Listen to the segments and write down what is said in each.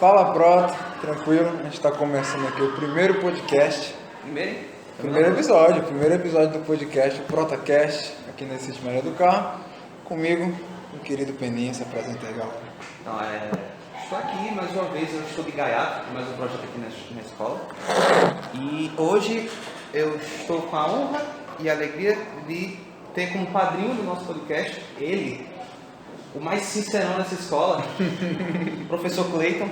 Fala, Prota, tranquilo? A gente está começando aqui o primeiro podcast. Primeiro episódio do podcast, o ProtaCast, aqui na City Maria do Carro. Comigo, o querido Peninha, se apresenta aí, galera. Então, estou aqui mais uma vez, eu estou de gaiato, mais um projeto aqui na escola. E hoje eu estou com a honra e a alegria de ter como padrinho do nosso podcast, ele, o mais sincerão dessa escola, o professor Cleiton.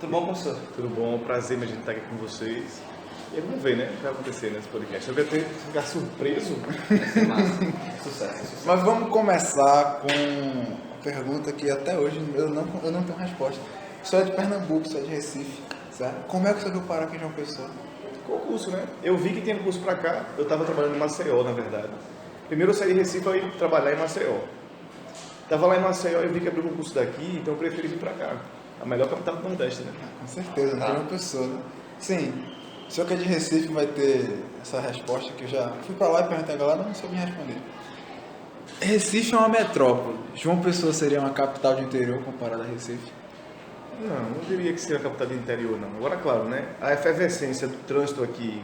Tudo bom, professor? Tudo bom, prazer imagino estar aqui com vocês. E vamos ver, né, o que vai acontecer nesse podcast. Eu quero ficar surpreso. Vai ser massa. Sucesso. Mas vamos começar com uma pergunta que até hoje eu não tenho resposta. Você é de Pernambuco, você é de Recife, certo? Como é que você veio parar aqui em João Pessoa? Concurso, né? Eu vi que tinha curso pra cá, eu estava trabalhando em Maceió, na verdade. Primeiro eu saí de Recife e fui trabalhar em Maceió. Estava lá em Maceió e eu vi que abriu um curso daqui, então eu preferi vir pra cá. A melhor capital do Nordeste, né? Com certeza, não tem uma pessoa, né? Sim, o senhor que é de Recife vai ter essa resposta que eu já fui pra lá e perguntei a galera, não soube me responder. Recife é uma metrópole. João Pessoa seria uma capital de interior comparada a Recife? Não diria que seria a capital do interior, não. Agora, claro, né? A efervescência do trânsito aqui,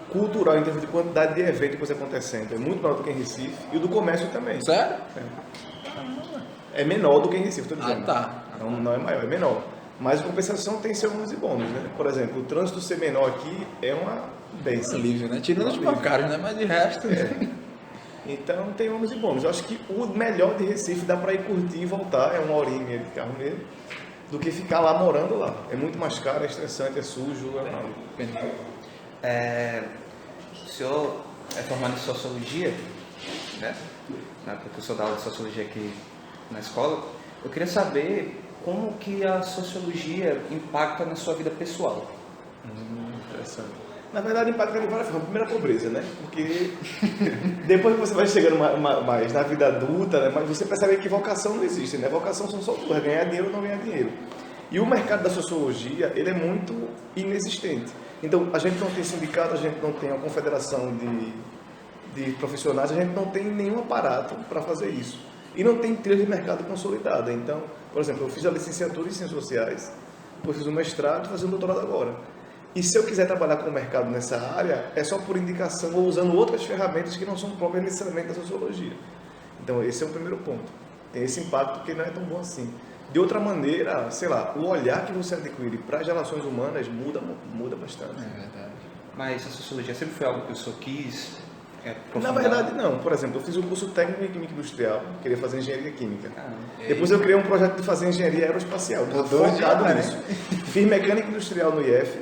cultural, em termos de quantidade de eventos que você acontecendo, é muito maior do que em Recife. E o do comércio também. Sério? É menor do que em Recife, estou dizendo. tá. Não é maior, é menor. Mas a compensação tem seus ônus e bônus, né? Por exemplo, o trânsito ser menor aqui é uma bênção. Alívio, né? Tirando os bancários, né? Mas de resto... Então tem ônus e bônus. Eu acho que o melhor de Recife dá para ir curtir e voltar, é 1 horinha de carro mesmo, do que ficar lá morando lá. É muito mais caro, é estressante, é sujo, é mal. O senhor é formado em Sociologia, né? Porque eu sou da aula de Sociologia aqui na escola. Eu queria saber como que a Sociologia impacta na sua vida pessoal. Interessante. Na verdade, impacta de várias formas. Primeiro, a pobreza, né? Porque depois que você vai chegando mais na vida adulta, né? Mas você percebe que vocação não existe, né? Vocação são só duas, ganhar dinheiro ou não ganhar dinheiro. E o mercado da Sociologia, ele é muito inexistente. Então, a gente não tem sindicato, a gente não tem uma confederação de profissionais, a gente não tem nenhum aparato para fazer isso. E não tem trilha de mercado consolidada. Então, por exemplo, eu fiz a licenciatura em Ciências Sociais, depois fiz um mestrado e fazer um doutorado agora. E se eu quiser trabalhar com o mercado nessa área, é só por indicação ou usando outras ferramentas que não são próprias necessariamente da Sociologia. Então, esse é o primeiro ponto. Tem esse impacto que não é tão bom assim. De outra maneira, sei lá, o olhar que você adquire para as relações humanas muda bastante. É verdade. Mas a Sociologia sempre foi algo que o senhor quis Na aprofundar? verdade, não. Por exemplo, eu fiz um curso técnico em Química Industrial, queria fazer Engenharia Química. Ah, Depois eu criei um projeto de fazer Engenharia Aeroespacial, focado nisso. Fiz Mecânica Industrial no IF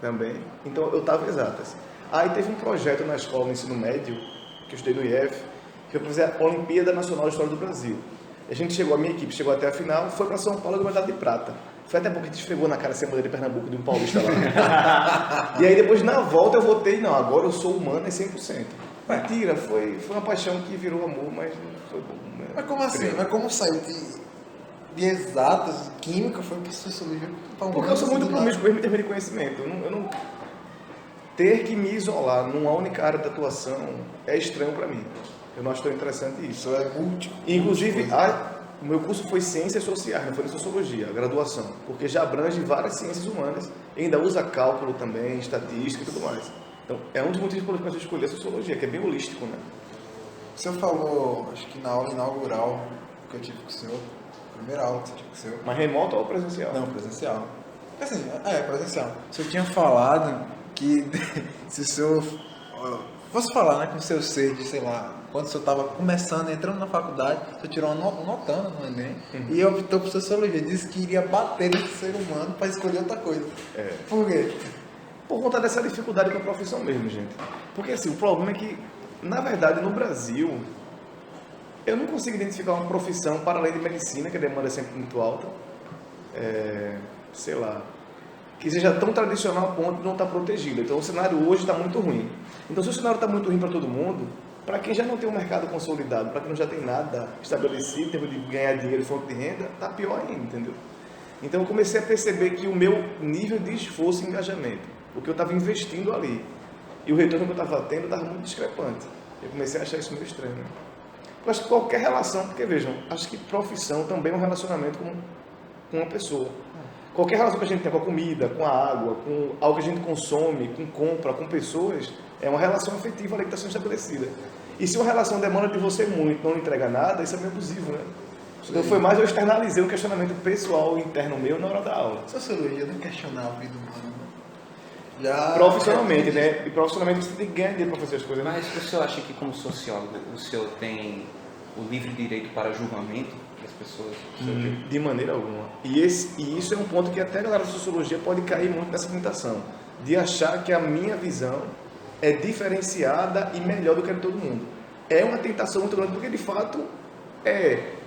também, então eu estava exatas. Aí teve um projeto na escola, no ensino médio, que eu estudei no IF, que eu fazer a Olimpíada Nacional de História do Brasil. A minha equipe chegou até a final, foi para São Paulo e ganhou medalha de prata. Foi até porque a gente esfregou na cara ser mulher de Pernambuco, de um paulista lá. E aí depois, na volta, eu votei, não, agora eu sou humano, é 100%. Mentira, foi uma paixão que virou amor, mas não foi bom. Né? Mas como assim? Mas como saiu de exatas, química, foi para Sociologia? Porque eu sou muito promíscuo mesmo em termos de conhecimento. Eu não ter que me isolar numa única área de atuação é estranho para mim. Eu não acho tão interessante isso. Isso é múltiplo. Inclusive, o meu curso foi Ciências Sociais, não foi em Sociologia, a graduação, porque já abrange várias ciências humanas, e ainda usa cálculo também, estatística e tudo mais. Então, é um dos motivos pelos quais eu escolhi a Sociologia, que é bem holístico, né? O senhor falou, acho que na aula inaugural que eu tive com o senhor, primeira aula que você tive com o senhor. Mas remoto ou presencial? Não, presencial. Assim, presencial. O senhor tinha falado que se o senhor fosse falar, né, com o seu ser de, sei lá, quando o senhor estava começando, entrando na faculdade, o senhor tirou uma notando no Enem e optou por Sociologia. Disse que iria bater nesse ser humano para escolher outra coisa. Por quê? Por conta dessa dificuldade com a profissão mesmo, gente. Porque assim, o problema é que, na verdade, no Brasil, eu não consigo identificar uma profissão para além de medicina, que a demanda é sempre muito alta, sei lá, que seja tão tradicional a ponto de não estar protegida. Então o cenário hoje está muito ruim. Então se o cenário está muito ruim para todo mundo, para quem já não tem um mercado consolidado, para quem não já tem nada estabelecido, em termos de ganhar dinheiro e fonte de renda, está pior ainda, entendeu? Então eu comecei a perceber que o meu nível de esforço e engajamento, o que eu estava investindo ali, e o retorno que eu estava tendo estava muito discrepante. Eu comecei a achar isso meio estranho. Né? Eu acho que qualquer relação, porque vejam, acho que profissão também é um relacionamento com uma pessoa. Qualquer relação que a gente tem com a comida, com a água, com algo que a gente consome, com compra, com pessoas, é uma relação afetiva ali que está sendo estabelecida. E se uma relação demanda de você muito, não entrega nada, isso é meio abusivo, né? Então foi mais eu externalizei um questionamento pessoal interno meu na hora da aula. Sociologia não questionar a vida humana. Já Profissionalmente, né? E profissionalmente você tem que ganhar dinheiro para fazer as coisas. Né? Mas o senhor acha que, como sociólogo, o senhor tem o livre direito para julgamento das pessoas? De maneira alguma. E isso é um ponto que até a galera da sociologia pode cair muito nessa tentação, de achar que a minha visão é diferenciada e melhor do que a de todo mundo. É uma tentação muito grande, porque de fato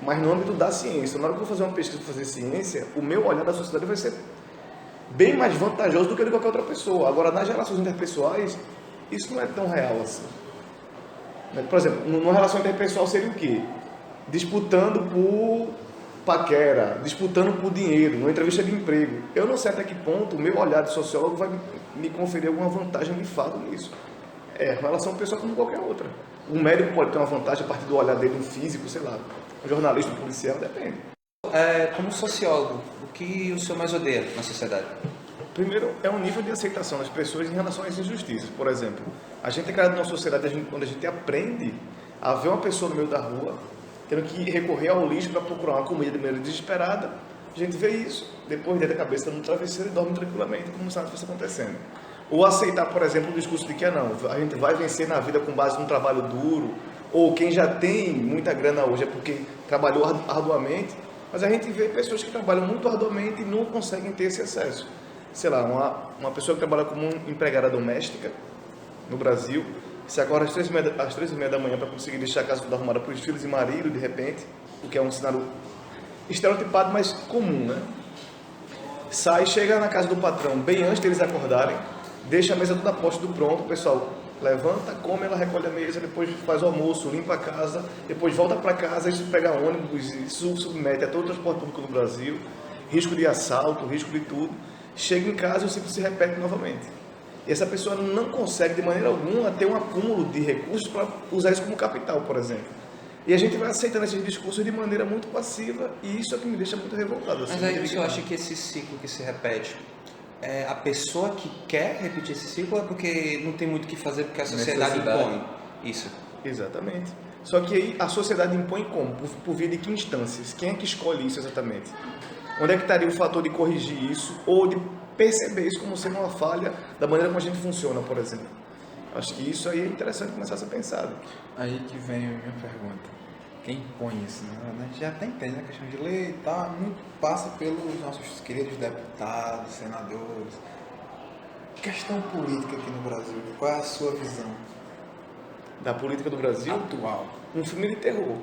mas no âmbito da ciência. Na hora que eu vou fazer uma pesquisa para fazer ciência, o meu olhar da sociedade vai ser bem mais vantajoso do que o de qualquer outra pessoa. Agora, nas relações interpessoais, isso não é tão real assim. Por exemplo, numa relação interpessoal seria o quê? Disputando por paquera, disputando por dinheiro, numa entrevista de emprego. Eu não sei até que ponto o meu olhar de sociólogo vai me conferir alguma vantagem de fato nisso. Uma relação pessoal como qualquer outra. Um médico pode ter uma vantagem a partir do olhar dele, um físico, sei lá, um jornalista, um policial, depende. Como sociólogo, o que o senhor mais odeia na sociedade? Primeiro, é um nível de aceitação das pessoas em relação às injustiças. Por exemplo, a gente é criado numa sociedade onde a gente aprende a ver uma pessoa no meio da rua tendo que recorrer ao lixo para procurar uma comida de maneira desesperada. A gente vê isso, depois deita a cabeça no travesseiro e dorme tranquilamente, como se nada fosse acontecendo. Ou aceitar, por exemplo, o discurso de que não, a gente vai vencer na vida com base num trabalho duro, ou quem já tem muita grana hoje é porque trabalhou arduamente, mas a gente vê pessoas que trabalham muito arduamente e não conseguem ter esse acesso. Sei lá, uma pessoa que trabalha como empregada doméstica no Brasil, se acorda às 3h30 da manhã para conseguir deixar a casa toda arrumada para os filhos e marido, de repente, o que é um cenário estereotipado, mas comum, né? Sai, chega na casa do patrão bem antes deles acordarem, deixa a mesa toda posta do pronto, o pessoal levanta, come, ela recolhe a mesa, depois faz o almoço, limpa a casa, depois volta para casa, isso pega ônibus, isso submete a todo o transporte público no Brasil, risco de assalto, risco de tudo. Chega em casa e o ciclo se repete novamente. E essa pessoa não consegue de maneira alguma ter um acúmulo de recursos para usar isso como capital, por exemplo. E a gente vai aceitando esses discursos de maneira muito passiva e isso é o que me deixa muito revoltado. Assim, mas aí o senhor acha que esse ciclo que se repete é a pessoa que quer repetir esse ciclo ou é porque não tem muito o que fazer porque a sociedade impõe isso? Exatamente. Só que aí a sociedade impõe como? Por via de que instâncias? Quem é que escolhe isso exatamente? Onde é que estaria o fator de corrigir isso ou de perceber isso como sendo uma falha da maneira como a gente funciona, por exemplo? Acho que isso aí é interessante começar a ser pensado. Aí que vem a minha pergunta. Quem impõe isso? Né? A gente já até entende a questão de lei e tal, muito passa pelos nossos queridos deputados, senadores. Questão política aqui no Brasil, qual é a sua visão? Da política do Brasil? Atual. Um filme de terror.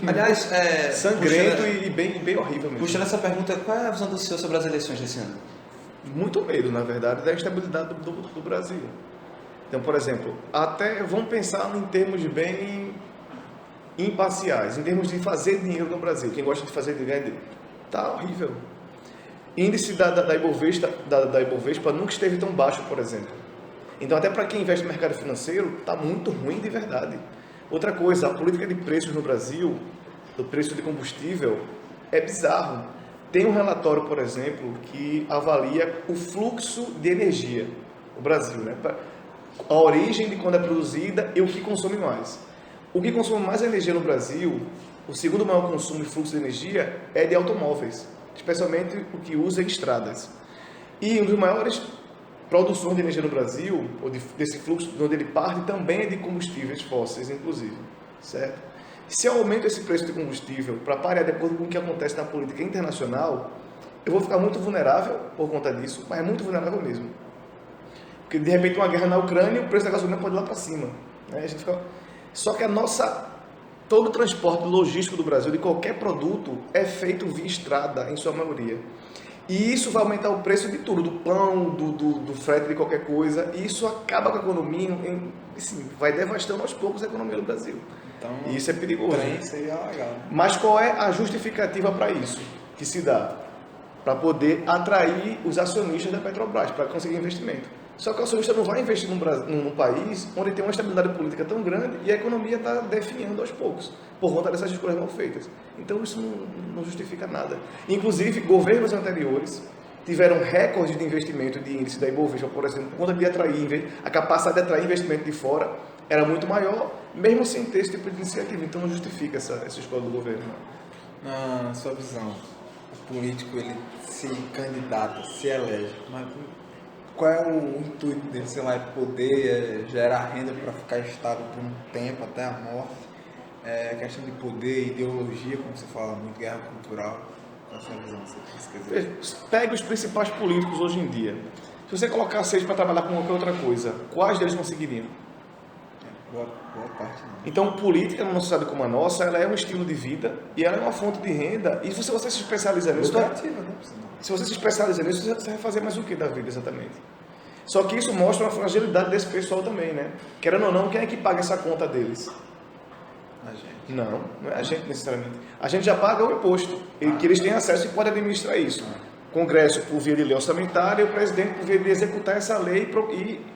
Aliás, sangrento e bem horrível mesmo. Puxando essa pergunta, qual é a visão do senhor sobre as eleições desse ano? Muito medo, na verdade, da instabilidade do Brasil. Então, por exemplo, até vamos pensar em termos bem imparciais, em termos de fazer dinheiro no Brasil. Quem gosta de fazer dinheiro, tá horrível. Índice da Ibovespa nunca esteve tão baixo, por exemplo. Então, até para quem investe no mercado financeiro, está muito ruim de verdade. Outra coisa, a política de preços no Brasil, do preço de combustível, é bizarro. Tem um relatório, por exemplo, que avalia o fluxo de energia no Brasil, né? A origem de quando é produzida e o que consome mais. O que consome mais energia no Brasil, o segundo maior consumo de fluxo de energia é de automóveis, especialmente o que usa em estradas. E um dos maiores produções de energia no Brasil, ou desse fluxo de onde ele parte, também é de combustíveis fósseis, inclusive, certo? Se eu aumento esse preço de combustível para parear de acordo com o que acontece na política internacional, eu vou ficar muito vulnerável por conta disso, mas é muito vulnerável mesmo. Porque de repente uma guerra na Ucrânia, o preço da gasolina pode ir lá para cima. Né? A gente fica... Só que todo o transporte logístico do Brasil, de qualquer produto, é feito via estrada, em sua maioria. E isso vai aumentar o preço de tudo, do pão, do frete de qualquer coisa, e isso acaba com a economia, assim, vai devastando aos poucos a economia do Brasil. Então, e isso é perigoso. Seria legal. Mas qual é a justificativa para isso que se dá? Para poder atrair os acionistas da Petrobras, para conseguir investimento. Só que o acionista não vai investir num país onde tem uma estabilidade política tão grande e a economia está definhando aos poucos, por conta dessas escolhas mal feitas. Então isso não justifica nada. Inclusive, governos anteriores tiveram recordes de investimento de índice da Ibovespa, por exemplo, por conta de atrair, a capacidade de atrair investimento de fora era muito maior, mesmo sem ter esse tipo de iniciativa. Então não justifica essa escolha do governo. Na sua visão, o político ele se candidata, se elege, mas qual é o intuito dele? Sei lá, é poder gerar renda para ficar estável por um tempo até a morte? É questão de poder, ideologia, como você fala muito, guerra cultural. Qual é a sua visão? Pegue os principais políticos hoje em dia. Se você colocar 6 para trabalhar com qualquer outra coisa, quais deles conseguiriam? Boa parte não. Então, política numa sociedade como a nossa, ela é um estilo de vida e ela é uma fonte de renda. E se você se especializa nisso, se você se especializa nisso, você vai fazer mais o que da vida exatamente? Só que isso mostra uma fragilidade desse pessoal também, né? Querendo ou não, quem é que paga essa conta deles? A gente. Não é a gente necessariamente. A gente já paga o imposto, que eles têm acesso e podem administrar isso. Congresso por via de lei orçamentária e o presidente por via de executar essa lei e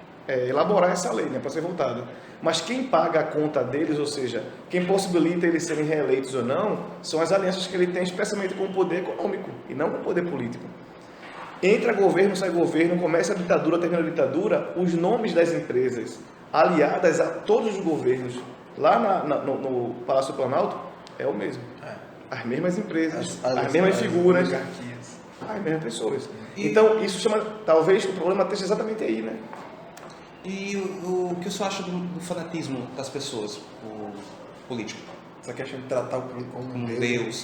elaborar essa lei, né, para ser votada. Mas quem paga a conta deles, ou seja, quem possibilita eles serem reeleitos ou não, são as alianças que ele tem, especialmente com o poder econômico e não com o poder político. Entra governo, sai governo, começa a ditadura, termina a ditadura, os nomes das empresas aliadas a todos os governos, lá no Palácio do Planalto, é o mesmo. As mesmas empresas, as mesmas figuras, as mesmas pessoas. Então, isso chama, talvez o problema esteja exatamente aí, né? E o que o senhor acha do fanatismo das pessoas, o político? Essa questão de tratar o político como Um Deus, Deus, o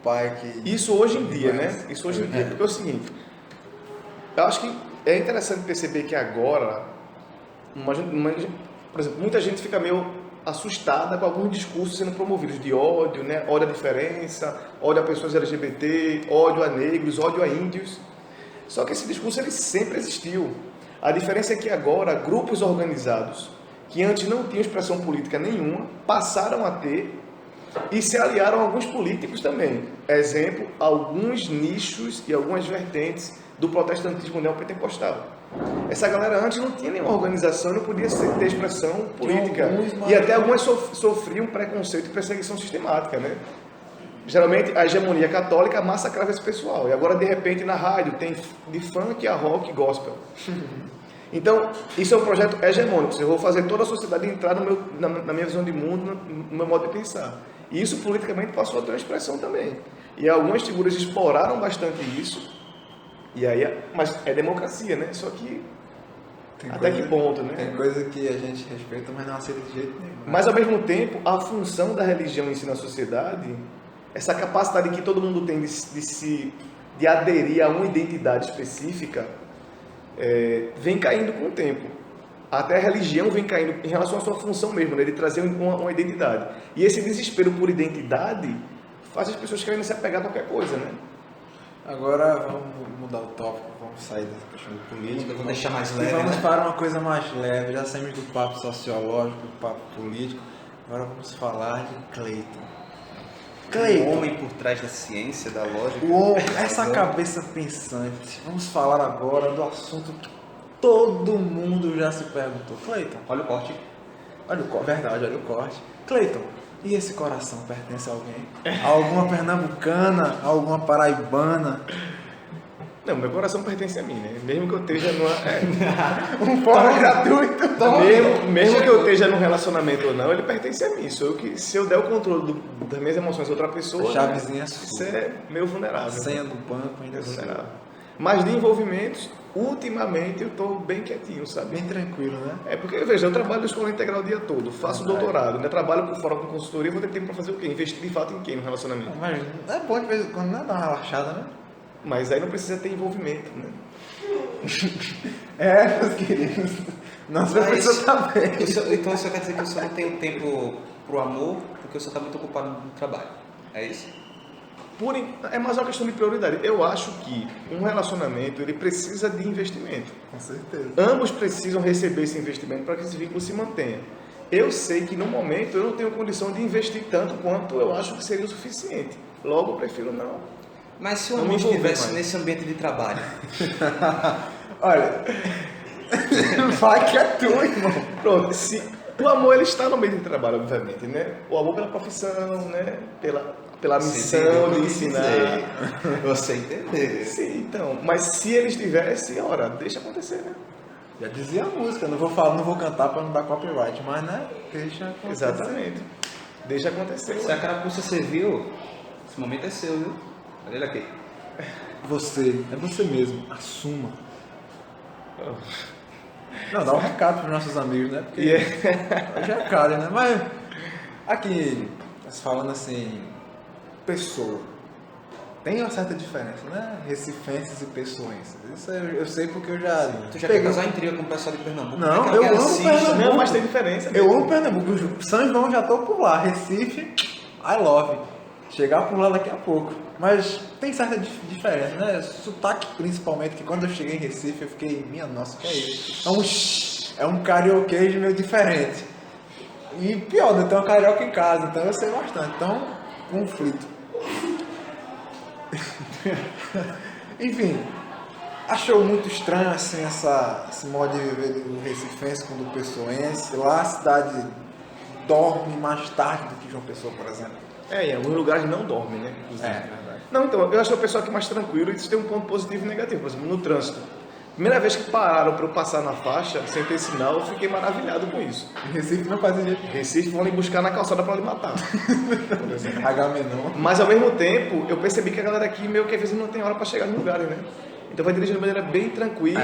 pai que... Isso hoje em dia, né? Isso hoje em dia, porque é o seguinte, eu acho que é interessante perceber que agora, por exemplo, muita gente fica meio assustada com alguns discursos sendo promovidos de ódio, né? Ódio à diferença, ódio a pessoas LGBT, ódio a negros, ódio a índios. Só que esse discurso ele sempre existiu. A diferença é que agora grupos organizados, que antes não tinham expressão política nenhuma, passaram a ter e se aliaram a alguns políticos também. Exemplo, alguns nichos e algumas vertentes do protestantismo neopentecostal. Essa galera antes não tinha nenhuma organização, não podia ter expressão política. E até algumas sofriam preconceito e perseguição sistemática, né? Geralmente a hegemonia católica massacrava esse pessoal. E agora, de repente, na rádio tem de funk a rock e gospel. Então, isso é um projeto hegemônico. Eu vou fazer toda a sociedade entrar na minha visão de mundo, no meu modo de pensar. E isso politicamente passou a ter uma expressão também. E algumas figuras exploraram bastante isso. E aí, mas é democracia, né? Só que até que ponto, né? Tem coisa que a gente respeita, mas não aceita de jeito nenhum. Mas ao mesmo tempo, a função da religião em si na sociedade, essa capacidade que todo mundo tem de aderir a uma identidade específica, vem caindo com o tempo. Até a religião vem caindo em relação à sua função mesmo, né, de trazer uma identidade. E esse desespero por identidade faz as pessoas querendo se apegar a qualquer coisa, né? Agora vamos mudar o tópico, vamos sair dessa questão de política. Vamos deixar mais E leve, vamos né? para uma coisa mais leve. Já saímos do papo sociológico, do papo político. Agora vamos falar de Cleiton. O homem por trás da ciência, da lógica. O homem, essa cabeça pensante. Vamos falar agora do assunto que todo mundo já se perguntou. Cleiton, Olha o corte. olha o corte, verdade, olha o corte. Cleiton, e esse coração pertence a alguém? A alguma pernambucana? A alguma paraibana? Não, meu coração pertence a mim, né? Mesmo que eu esteja numa... Um fórum gratuito. Mesmo que eu esteja num relacionamento ou não, ele pertence a mim. Sou eu que, se eu der o controle das minhas emoções a outra pessoa, A chavezinha é isso sua. é meio A vulnerável. senha do banco ainda É é sua. vulnerável. Mas de envolvimentos, ultimamente eu estou bem quietinho, sabe? Bem tranquilo, né? É porque, veja, eu trabalho na escola integral o dia todo, faço doutorado, ainda trabalho por fora com consultoria, vou ter tempo para fazer o quê? Investir de fato em quem no relacionamento? Mas é bom de vez em quando, né? Dar uma relaxada, né? Mas aí não precisa ter envolvimento, né? Meus queridos. Nossa Mas pessoa tá bem. Então isso quer dizer que o senhor não tem tempo pro amor, porque o senhor está muito ocupado no trabalho. É isso? É mais uma questão de prioridade. Eu acho que um relacionamento ele precisa de investimento. Com certeza. Ambos precisam receber esse investimento para que esse vínculo se mantenha. Eu sei que no momento eu não tenho condição de investir tanto quanto eu acho que seria o suficiente. Logo eu prefiro não. Mas se o Não amor me envolver estivesse mais. nesse ambiente de trabalho, Olha, vai que é tu, irmão. Pronto, o amor ele está no meio de trabalho, obviamente, né? O amor pela profissão, né? Pela pela Você missão entendeu o de que eu quis ensinar. dizer. Você entendeu. Sim, então, mas se eles tivessem, ora, deixa acontecer, né? Já dizia a música, não vou falar, não vou cantar pra não dar copyright, mas né, deixa acontecer. Exatamente. Deixa acontecer. Se a carapuça serviu, esse momento é seu, viu? Olha ele aqui. Você, é você mesmo, assuma. Não, dá um recado pros nossos amigos, né? Porque hoje é caro, né? Mas aqui, falando assim, pessoa, tem uma certa diferença, né? Recifenses e pessoenses. Isso eu sei porque eu já... Tu já quer casar em trio com o pessoal de Pernambuco? Não, Quer eu que amo assista? Pernambuco. Não, mas tem diferença. Eu amo Pernambuco. São João já tô por lá. Recife, I love. Chegar por lá daqui a pouco. Mas tem certa diferença, né? Sotaque principalmente, que quando eu cheguei em Recife eu fiquei, minha nossa, que é isso? É um carioquês meio diferente. E pior, eu tenho uma carioca em casa, então eu sei bastante. Então, conflito. Enfim, achou muito estranho assim esse modo de viver do recifense com do pessoense. Lá a cidade dorme mais tarde do que João Pessoa, por exemplo. Em alguns lugares não dormem, né? Inclusive. Verdade. Não, então, eu acho o pessoal aqui mais tranquilo e isso tem um ponto positivo e negativo. Por exemplo, no trânsito. Primeira vez que pararam para eu passar na faixa, sem ter sinal, eu fiquei maravilhado com isso. Em Recife não fazia jeito. Recife vão lhe buscar na calçada para lhe matar. Por exemplo. Agamenon. Mas ao mesmo tempo, eu percebi que a galera aqui meio que às vezes não tem hora para chegar no lugar, né? Então vai dirigir de maneira bem tranquila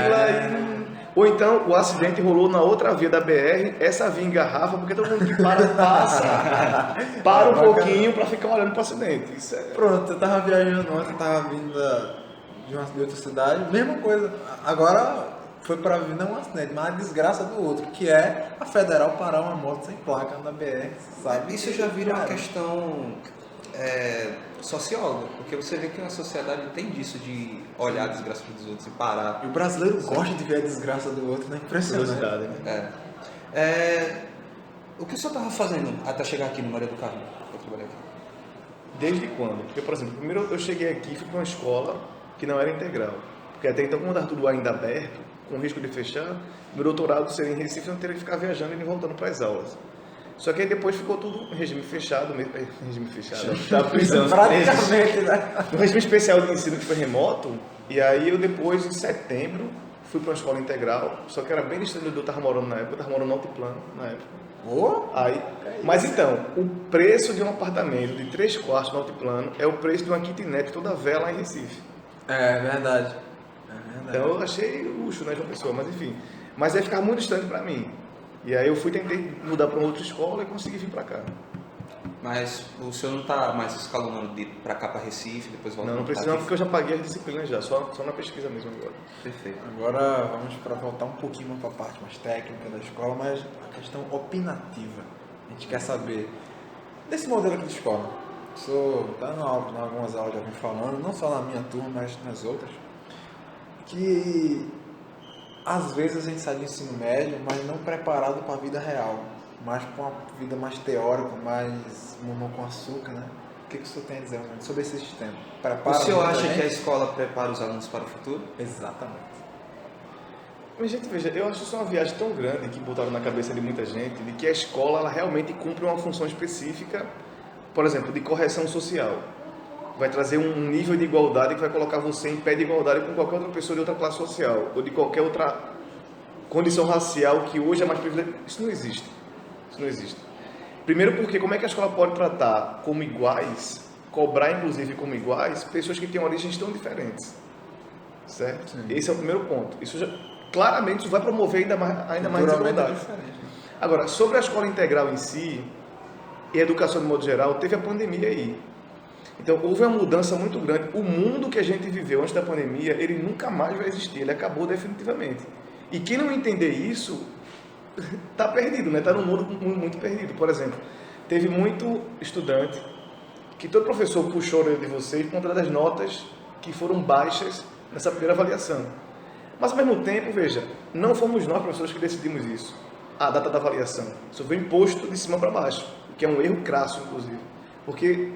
Ou então o acidente rolou na outra via da BR, essa via engarrafa, porque todo mundo que para passa. Para um pouquinho para ficar olhando para o acidente. Isso é... Pronto, eu tava viajando ontem, tava vindo de outra cidade, mesma coisa. Agora foi pra vir não um acidente, mas a desgraça do outro, que é a federal parar uma moto sem placa na BR, sabe? Isso já vira uma questão socióloga, porque você vê que uma sociedade tem disso de olhar a desgraça dos outros e parar. E o brasileiro gosta de ver a desgraça do outro, né? Impressionante. Né? O que o senhor estava fazendo até chegar aqui no Maria do Carmo, para trabalhar aqui? Desde quando? Porque, por exemplo, primeiro eu cheguei aqui e fui para uma escola que não era integral. Porque até então, como estava tudo ainda aberto, com risco de fechar, meu doutorado seria em Recife, eu não teria que ficar viajando e voltando para as aulas. Só que aí depois ficou tudo em regime fechado, regime fechado, da prisão. Praticamente, né? No regime especial de ensino que foi remoto, e aí eu depois, em setembro, fui para uma escola integral, só que era bem distante onde eu estava morando na época, eu estava morando no Altiplano na época. Aí, mas então, o preço de um apartamento de 3 quartos no Altiplano é o preço de uma kitnet toda velha lá em Recife. É verdade. Então eu achei luxo, né, de uma pessoa, mas enfim. Mas aí ficava muito distante para mim. E aí eu tentei mudar para uma outra escola e consegui vir para cá. Mas o senhor não está mais escalonando de ir para cá, para Recife, depois voltar? Não precisa não, porque eu já paguei as disciplinas já, só na pesquisa mesmo agora. Perfeito. Agora vamos para voltar um pouquinho para a parte mais técnica da escola, mas a questão opinativa. A gente quer saber desse modelo aqui de escola. Estou dando aula, em algumas aulas já vim falando, não só na minha turma, mas nas outras, que às vezes a gente sai do ensino médio, mas não preparado para a vida real, mas para uma vida mais teórica, mais mamão com açúcar, né? O que o senhor tem a dizer sobre esse sistema? O senhor acha que a escola prepara os alunos para o futuro? Exatamente. Mas, gente, veja, eu acho isso uma viagem tão grande que botaram na cabeça de muita gente, de que a escola ela realmente cumpre uma função específica, por exemplo, de correção social. Vai trazer um nível de igualdade que vai colocar você em pé de igualdade com qualquer outra pessoa de outra classe social, ou de qualquer outra condição racial que hoje é mais privilegiada. Isso não existe. Isso não existe. Primeiro porque como é que a escola pode tratar como iguais, cobrar inclusive como iguais, pessoas que têm origens tão diferentes? Certo? Sim. Esse é o primeiro ponto. Isso já, claramente isso vai promover ainda mais desigualdade. Agora, sobre a escola integral em si, e a educação de modo geral, teve a pandemia aí. Então, houve uma mudança muito grande. O mundo que a gente viveu antes da pandemia, ele nunca mais vai existir, ele acabou definitivamente. E quem não entender isso, está perdido, né? Está num mundo muito perdido. Por exemplo, teve muito estudante que todo professor puxou a orelha de vocês por conta das notas que foram baixas nessa primeira avaliação. Mas, ao mesmo tempo, veja, não fomos nós, professores, que decidimos isso. A data da avaliação. Isso foi imposto de cima para baixo, o que é um erro crasso, inclusive. Porque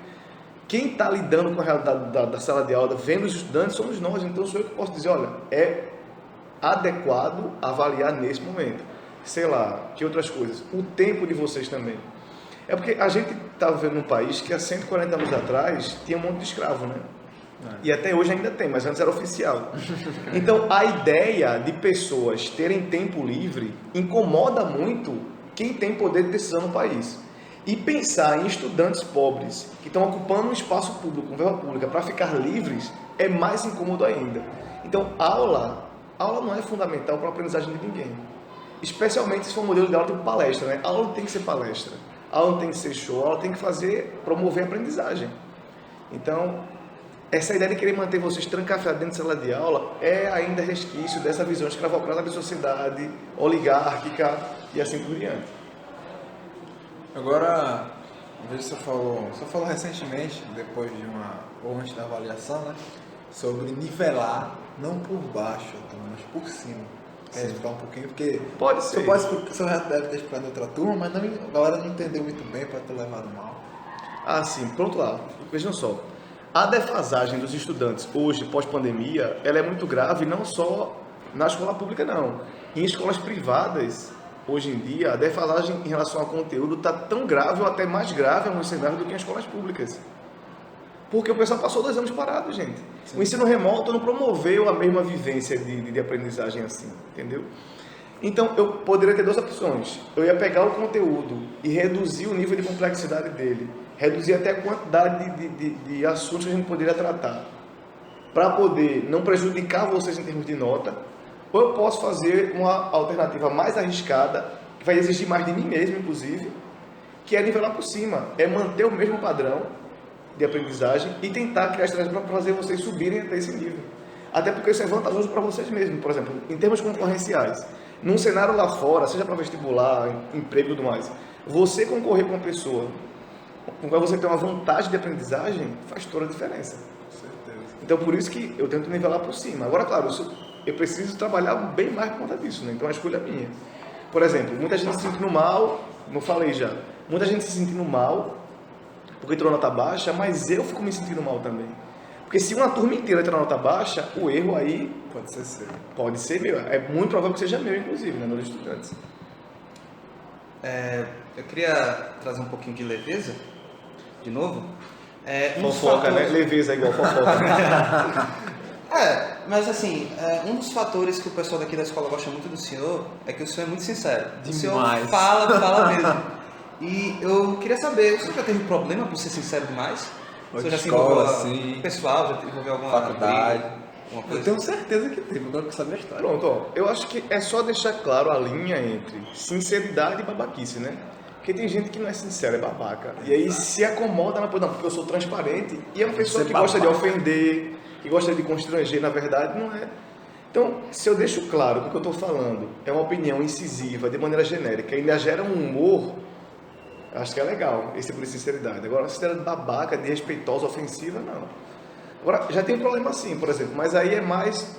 quem está lidando com a realidade da sala de aula, vendo os estudantes, somos nós. Então, sou eu que posso dizer, olha, é adequado avaliar nesse momento. Sei lá, que outras coisas. O tempo de vocês também. É porque a gente está vivendo num país que há 140 anos atrás tinha um monte de escravo, né? E até hoje ainda tem, mas antes era oficial. Então, a ideia de pessoas terem tempo livre incomoda muito quem tem poder de decisão no país. E pensar em estudantes pobres que estão ocupando um espaço público, uma verba pública, para ficar livres, é mais incômodo ainda. Então, aula não é fundamental para a aprendizagem de ninguém. Especialmente se for um modelo de aula tipo palestra, né? A aula não tem que ser palestra, a aula não tem que ser show, a aula tem que promover a aprendizagem. Então, essa ideia de querer manter vocês trancafiados dentro de sala de aula é ainda resquício dessa visão escravocrata da sociedade, oligárquica e assim por diante. Agora, veja se você falou recentemente, depois de ou antes da avaliação, né, sobre nivelar, não por baixo, mas por cima. Quer explicar um pouquinho? Porque pode ser. Você já deve ter explicado em outra turma, mas a galera não entendeu muito bem para ter levado mal. Ah, sim, pronto lá. Vejam só. A defasagem dos estudantes hoje, pós-pandemia, ela é muito grave, não só na escola pública, não. Em escolas privadas, hoje em dia, a defasagem em relação ao conteúdo está tão grave ou até mais grave em alguns cenários do que em escolas públicas. Porque o pessoal passou 2 anos parado, gente. Sim. O ensino remoto não promoveu a mesma vivência de aprendizagem assim, entendeu? Então, eu poderia ter 2 opções. Eu ia pegar o conteúdo e reduzir o nível de complexidade dele, reduzir até a quantidade de assuntos que a gente poderia tratar, para poder não prejudicar vocês em termos de nota, ou eu posso fazer uma alternativa mais arriscada, que vai exigir mais de mim mesmo, inclusive, que é nivelar por cima, é manter o mesmo padrão de aprendizagem e tentar criar estratégias para fazer vocês subirem até esse nível. Até porque isso é vantajoso para vocês mesmos, por exemplo, em termos concorrenciais. Num cenário lá fora, seja para vestibular, emprego e tudo mais, você concorrer com uma pessoa com qual você tem uma vantagem de aprendizagem, faz toda a diferença. Com certeza. Então, por isso que eu tento nivelar por cima. Agora, claro, eu preciso trabalhar bem mais por conta disso, né? Então, a escolha é minha. Por exemplo, muita gente se sentindo mal, como eu falei já, muita gente se sentindo mal porque tirou nota baixa, mas eu fico me sentindo mal também. Porque se uma turma inteira tirar nota baixa, o erro aí pode ser seu. Pode ser meu. É muito provável que seja meu, inclusive, né, nos estudantes. Eu queria trazer um pouquinho de leveza, de novo. Fofoca, né? Leveza é igual fofoca. Mas assim, um dos fatores que o pessoal daqui da escola gosta muito do senhor é que o senhor é muito sincero. Demais. O senhor fala mesmo. E eu queria saber, o senhor já teve problema por ser sincero demais? O senhor já se envolveu assim, pessoal, já envolveu alguma faculdade? Alguma coisa? Eu tenho certeza que teve, agora que saber a história. Pronto, ó. Eu acho que é só deixar claro a linha entre sinceridade e babaquice, né? Porque tem gente que não é sincera, é babaca. E aí se acomoda na coisa, não, porque eu sou transparente. E é uma pessoa que gosta de ofender, que gosta de constranger, na verdade, não é. Então, se eu deixo claro que o que eu estou falando é uma opinião incisiva, de maneira genérica, e ainda gera um humor, acho que é legal, esse tipo de sinceridade. Agora, sinceridade babaca, desrespeitosa, ofensiva, não. Agora, já tem um problema assim, por exemplo, mas aí é mais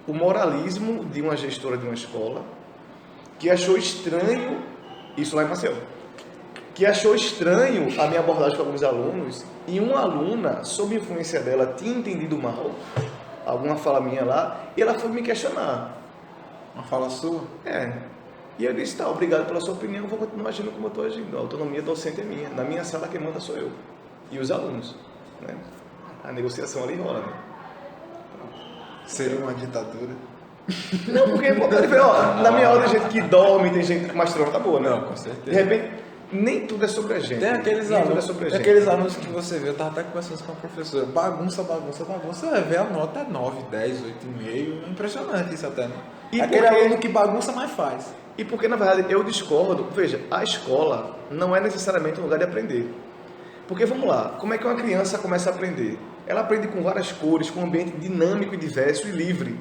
o moralismo de uma gestora de uma escola que achou estranho, isso lá em Maceió, que achou estranho a minha abordagem com alguns alunos e uma aluna, sob influência dela, tinha entendido mal alguma fala minha lá e ela foi me questionar. Uma fala sua? E eu disse, tá, obrigado pela sua opinião, vou continuar agindo como eu estou agindo. A autonomia docente é minha. Na minha sala quem manda sou eu. E os alunos. Né? A negociação ali rola, né? Seria uma ditadura? Não, porque pode ver, ó, na minha aula tem gente que dorme, tem gente que mais trama, tá boa, né? Não, com certeza. De repente, nem tudo é sobre a gente. Tem aqueles nem alunos, tudo é sobre a gente. aqueles alunos que você vê, eu estava até conversando com a professora, bagunça, você vai ver a nota é 9, 10, 8,5, impressionante isso até, né? E aquele porque... aluno que bagunça, mas faz. E porque, na verdade, eu discordo, veja, a escola não é necessariamente um lugar de aprender. Porque, vamos lá, como é que uma criança começa a aprender? Ela aprende com várias cores, com um ambiente dinâmico e diverso e livre.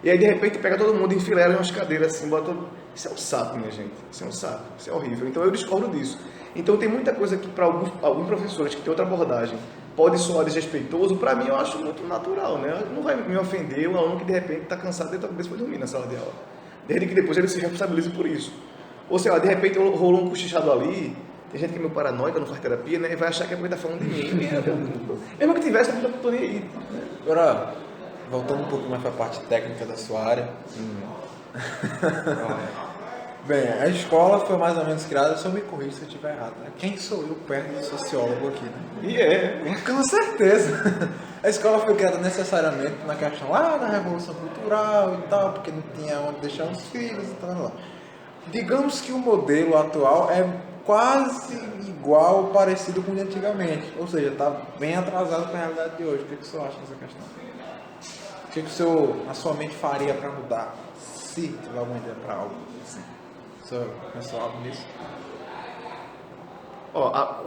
E aí, de repente, pega todo mundo, enfileira em umas cadeiras assim, bota todo... Isso é um saco, minha gente. Isso é um saco. Isso é horrível. Então, eu discordo disso. Então, tem muita coisa que, para alguns professores que têm outra abordagem, pode soar desrespeitoso. Para mim, eu acho muito natural, né? Não vai me ofender um aluno que, de repente, está cansado de depois foi dormir na sala de aula. Desde que depois ele se responsabilize por isso. Ou sei lá, de repente, rolou um cochichado ali. Tem gente que é meio paranoica, não faz terapia, né? E vai achar que é porque tá falando de mim. Mesmo que tivesse, eu não tô nem aí. Agora, voltando um pouco mais para a parte técnica da sua área. Bem, a escola foi mais ou menos criada, só me corrija se eu estiver errado, né? Quem sou eu perto do sociólogo aqui, né? Com certeza. A escola foi criada necessariamente na questão lá da Revolução Cultural e tal, porque não tinha onde deixar os filhos e tal. Digamos que o modelo atual é quase igual, parecido com o de antigamente. Ou seja, está bem atrasado para a realidade de hoje. O que o senhor acha dessa questão? O que o senhor, na sua mente, faria para mudar? Se tiver alguma ideia para algo assim. O senhor pensou algo nisso?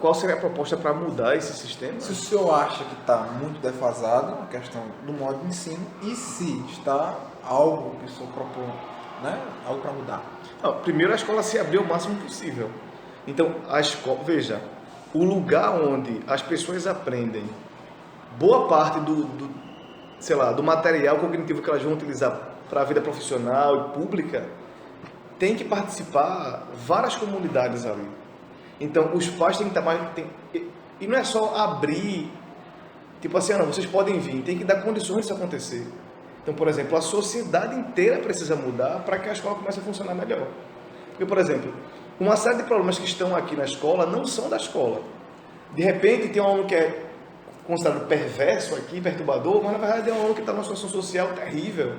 Qual seria a proposta para mudar esse sistema? Se o senhor acha que está muito defasado a questão do modo de ensino e se está algo que o senhor propõe, né? Algo para mudar. Primeiro, a escola se abrir o máximo possível. Então, a escola, veja, o lugar onde as pessoas aprendem boa parte do material cognitivo que elas vão utilizar para a vida profissional e pública, tem que participar várias comunidades ali. Então, os pais têm que estar mais... E não é só abrir, tipo assim, não, vocês podem vir, tem que dar condições disso acontecer. Então, por exemplo, a sociedade inteira precisa mudar para que a escola comece a funcionar melhor. Porque, por exemplo, uma série de problemas que estão aqui na escola não são da escola. De repente, tem um aluno que é considerado perverso aqui, perturbador, mas na verdade é um aluno que está numa situação social terrível.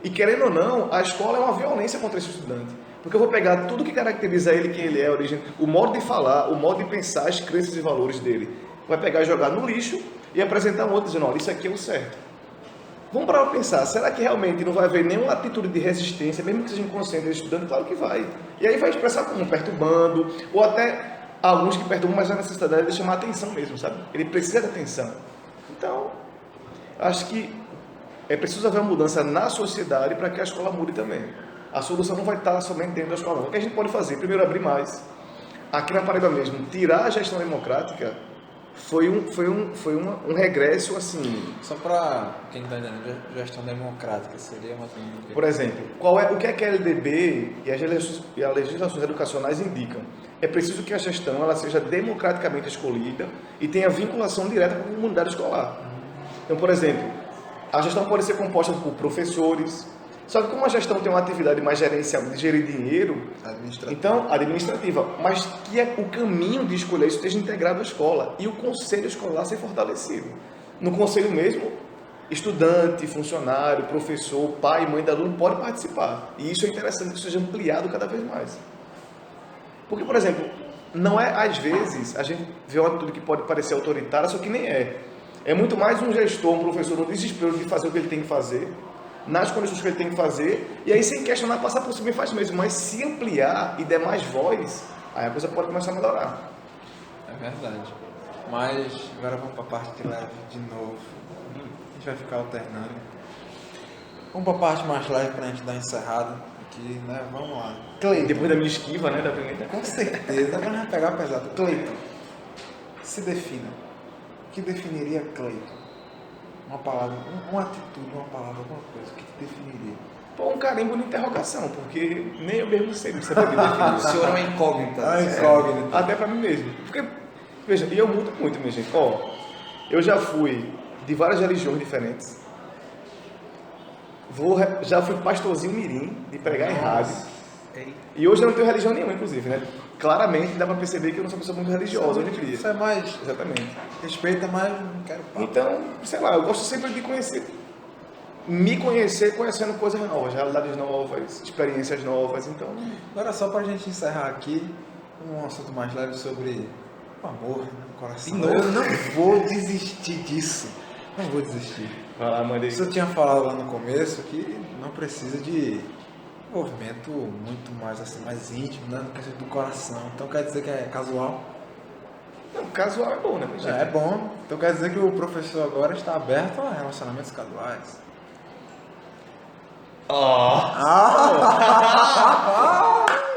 E querendo ou não, a escola é uma violência contra esse estudante. Porque eu vou pegar tudo que caracteriza ele, quem ele é, a origem, o modo de falar, o modo de pensar, as crenças e valores dele. Vai pegar e jogar no lixo e apresentar um outro dizendo, olha, isso aqui é o certo. Vamos para pensar, será que realmente não vai haver nenhuma atitude de resistência, mesmo que seja inconsciente do estudante? Claro que vai. E aí vai expressar como perturbando, ou até alguns que perturbam, mas a necessidade é de chamar atenção mesmo, sabe? Ele precisa de atenção. Então, acho que é preciso haver uma mudança na sociedade para que a escola mude também. A solução não vai estar somente dentro da escola. O que a gente pode fazer? Primeiro, abrir mais. Aqui na Paraíba mesmo, tirar a gestão democrática foi um regresso assim. Só para quem está entendendo, gestão democrática seria mais ou menos... Por exemplo, o que a LDB e as legislações educacionais indicam? É preciso que a gestão ela seja democraticamente escolhida e tenha vinculação direta com a comunidade escolar. Então, por exemplo, a gestão pode ser composta por professores, só que como a gestão tem uma atividade mais gerencial de gerir dinheiro, então, administrativa, mas que o caminho de escolher isso esteja integrado à escola e o conselho escolar ser fortalecido. No conselho mesmo, estudante, funcionário, professor, pai, mãe do aluno pode participar. E isso é interessante que isso seja ampliado cada vez mais. Porque, por exemplo, não é, às vezes, a gente vê uma atitude que pode parecer autoritária, só que nem é. É muito mais um gestor, um professor, no desespero de fazer o que ele tem que fazer, nas condições que ele tem que fazer, e aí sem questionar, passar por cima e faz mesmo. Mas se ampliar e der mais voz, aí a coisa pode começar a melhorar. É verdade. Mas agora vamos para a parte de leve de novo. A gente vai ficar alternando. Vamos para a parte mais leve para a gente dar encerrada aqui, né? Vamos lá. Cleiton. Depois da minha esquiva, né? Da primeira. Com certeza, agora vai pegar pesado. Cleiton, se defina. O que definiria Cleiton? Uma palavra, uma atitude, uma palavra, alguma coisa, o que te definiria? Pô, um carimbo de interrogação, porque nem eu mesmo sei você pode definir. O senhor é uma incógnita. Incógnita. Até pra mim mesmo. Porque, veja, e eu mudo muito, minha gente. Eu já fui de várias religiões diferentes. Já fui pastorzinho mirim, de pregar em rádio. E hoje eu não tenho religião nenhuma, inclusive, né? Claramente dá pra perceber que eu não sou uma pessoa muito religiosa hoje em dia. Isso é mais... Exatamente. Respeita, mas não quero papo. Então, sei lá, eu gosto sempre de me conhecer conhecendo coisas novas, realidades novas, experiências novas, então... Agora só pra gente encerrar aqui, um assunto mais leve sobre o amor, né? O coração. Eu não vou desistir disso. Não vou desistir. Vai lá, manda aí. Isso eu tinha falado lá no começo que não precisa de envolvimento muito mais assim, mais íntimo, né? No quesito do coração. Então quer dizer que é casual? Não, casual é bom, né? É bom. Então quer dizer que o professor agora está aberto a relacionamentos casuais.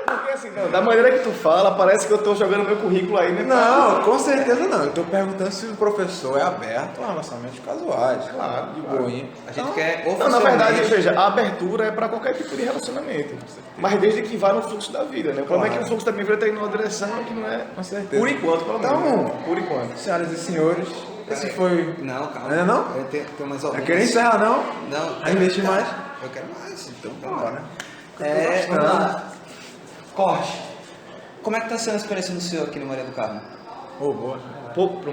Porque assim, não, da maneira que tu fala, parece que eu tô jogando meu currículo aí, né? Não, com certeza não. Eu tô perguntando se o professor é aberto a relacionamentos casuais. Claro, de boinha. A gente quer Não, na verdade, oficialmente... veja, a abertura é para qualquer tipo de relacionamento. Mas desde que vá no fluxo da vida, né? O problema é que o fluxo da minha vida está indo numa direção que não é... Com certeza. Por enquanto, pelo menos. Então, por enquanto. Senhoras e senhores, esse foi... Não, calma. Ainda não? Eu tenho mais Eu alguns. quero encerrar, não? Não. Aí investir mais? Eu quero mais, então. Bora. Vamos lá. Corte. Como é que tá sendo a experiência do senhor aqui no Maria do Carmo? Boa.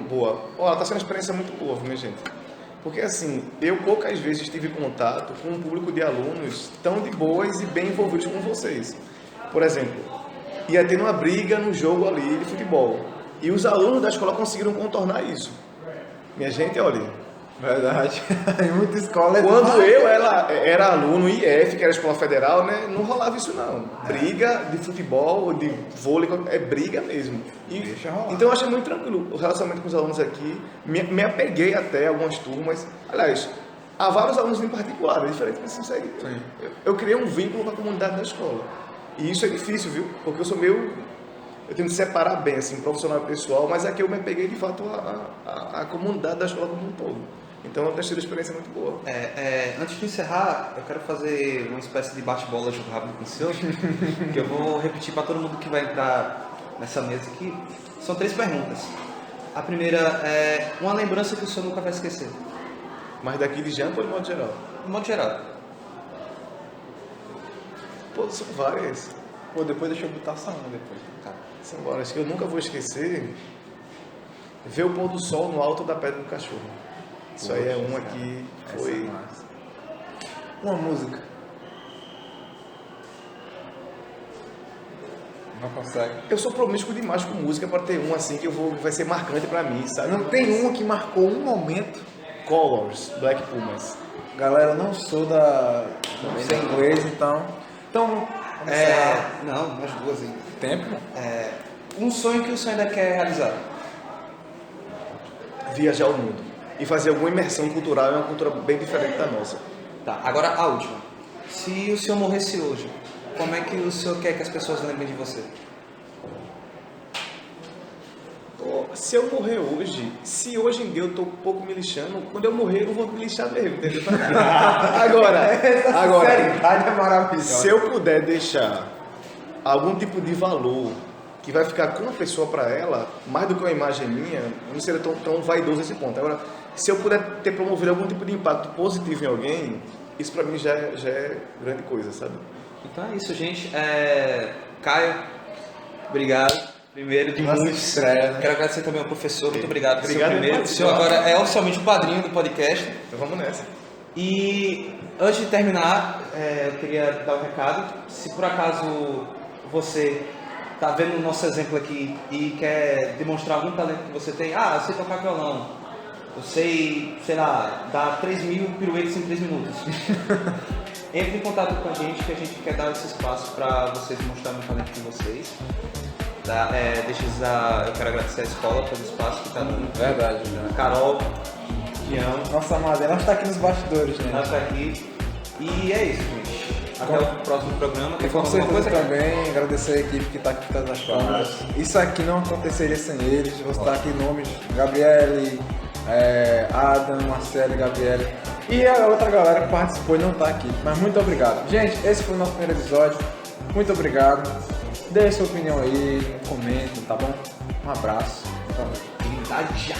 Boa. Olha, tá sendo uma experiência muito boa, minha gente. Porque assim, eu poucas vezes tive contato com um público de alunos tão de boas e bem envolvidos como vocês. Por exemplo, ia ter uma briga no jogo ali de futebol. E os alunos da escola conseguiram contornar isso. Minha gente, olha... Verdade. Em muita escola Quando eu era aluno IF, que era a escola federal, né, não rolava isso não. Briga de futebol, de vôlei, é briga mesmo. Deixa rolar. Então eu achei muito tranquilo o relacionamento com os alunos aqui. Me apeguei até a algumas turmas. Aliás, há vários alunos em particular, é diferente que isso aí. Eu criei um vínculo com a comunidade da escola. E isso é difícil, viu? Porque eu sou meio... Eu tenho que separar bem, assim, profissional e pessoal, mas aqui eu me apeguei de fato à comunidade da escola como um todo. Então, eu tenho sido uma experiência muito boa. Antes de encerrar, eu quero fazer uma espécie de bate-bola jogo rápido com o senhor, que eu vou repetir para todo mundo que vai entrar nessa mesa aqui. São 3 perguntas. A primeira é uma lembrança que o senhor nunca vai esquecer. Mas daqui de Jampa ou de modo geral? De modo geral. Pô, são várias. Depois deixa eu botar essa uma depois. São várias que eu nunca vou esquecer. Ver o pôr do sol no alto da Pedra do Cachorro. Isso aí é uma que foi... Uma música. Não consegue. Eu sou promíscuo demais com música para ter uma assim que vai ser marcante para mim, sabe? Não tem uma que marcou um momento. Colors, Black Pumas. Galera, não sou da... Não sei inglês, então... Então... Não, umas 2 aí. Tempo? Um sonho que o senhor ainda quer realizar. Viajar o mundo. E fazer alguma imersão cultural em uma cultura bem diferente da nossa. Tá, agora a última. Se o senhor morresse hoje, como é que o senhor quer que as pessoas lembrem de você? Se eu morrer hoje, se hoje em dia eu tô um pouco me lixando, quando eu morrer eu não vou me lixar mesmo, entendeu? Agora, Sinceridade é maravilhosa. se eu puder deixar algum tipo de valor que vai ficar com a pessoa para ela, mais do que uma imagem minha, eu não seria tão vaidoso esse ponto. Agora, se eu puder ter promovido algum tipo de impacto positivo em alguém, isso para mim já é grande coisa, sabe? Então é isso, gente. Caio, obrigado. Primeiro de muitos. Estreia, né? Quero agradecer também ao professor. Muito obrigado por ser o Obrigado, primeiro. O senhor agora é oficialmente o padrinho do podcast. Então vamos nessa. E antes de terminar, eu queria dar um recado. Se por acaso você está vendo o nosso exemplo aqui e quer demonstrar algum talento que você tem, eu sei tocar violão, eu sei lá, dar 3.000 piruetas em 3 minutos. Entre em contato com a gente, que a gente quer dar esse espaço para vocês mostrarem o talento de vocês. Eu quero agradecer a escola pelo espaço que está dando. Verdade, né? Carol, Tião, Nossa Madeira, ela está aqui nos bastidores, né? ela está aqui. E é isso, gente. Até o próximo programa. E com certeza também agradecer a equipe que está aqui fazendo as câmeras. Isso aqui não aconteceria sem eles. Vou citar aqui nomes: Gabriele, Adam, Marcelo e Gabriele. E a outra galera que participou e não está aqui. Mas muito obrigado. Gente, esse foi o nosso primeiro episódio. Muito obrigado. Dê sua opinião aí, comentem, tá bom? Um abraço. Verdade já.